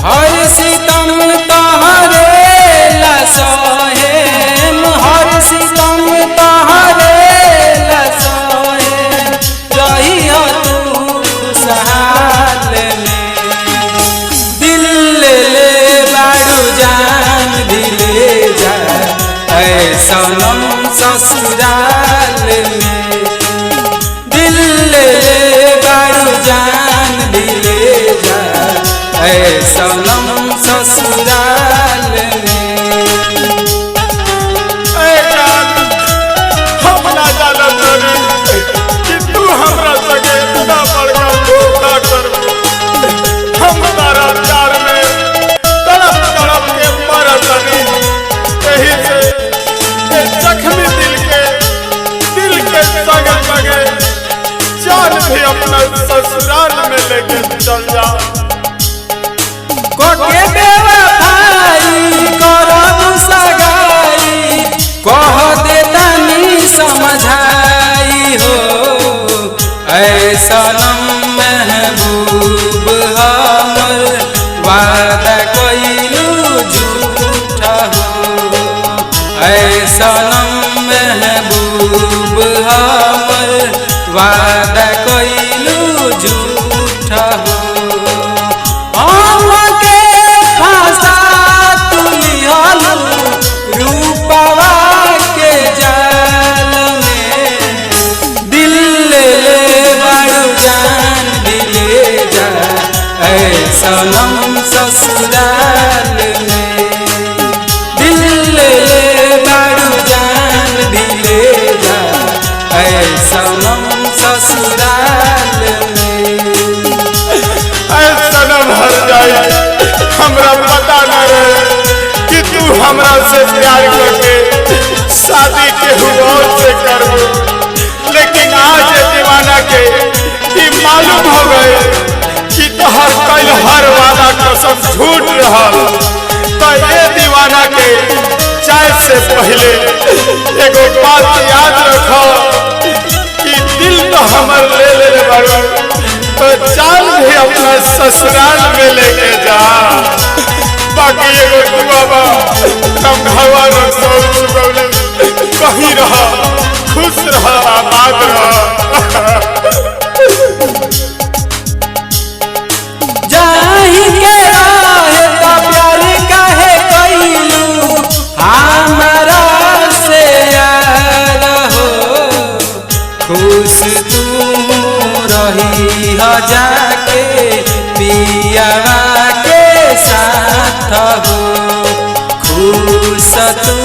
हर सितम तहरे लसहेम, हर सितम तहरे लसहेम, रहिया तू खुशहाल में। दिल ले बारू जान भी ले जा ऐ सनम ससुराल में। दिल ले बारू जान भी ले जा ऐ सनम ससुराल में। हम ना जानत रही कि तू हमरा संगे इतना बड़का धोखा करबो। हम तारा प्यार में तड़प तड़प के मरत रही। यही से ये जख्मी दिल के संगे संगे जान भी अपना ससुराल में लेके चल जा। कोके बेवफाई करब सगाई, कह दे तनी समझाई हो ऐ सनम महबूब हमर, वादा कइलू झूठा हो ऐ सनम महबूब हमर, वादा कइलू झूठा हो। सनम ससुराल में दिल ले बारू जान भी ले जा ऐ सनम ससुराल में। ऐ सनम हर जाए हमरा पता न रहे कि तू हमरा से प्यार करके शादी के हुआ से करबो। लेकिन आज दीवाना के ई मालूम हो गए कि तोहर कल हर वादा कसम झूठ रहल। तो ये दीवाना के चाय से पहले एगो बात याद रखो कि दिल तो हमर ले ले बारू, तो जान भी अपना ससुराल में लेके जा। बाकी एगो दुआ बा हम भगवान कहीं रहा, खुश रहा, आबाद रहा। जाही के रहे तो प्यार काहे कइलू हमरा से यार हो, खुश तू रही हो जाके पियावा के साथ हो, खुश तू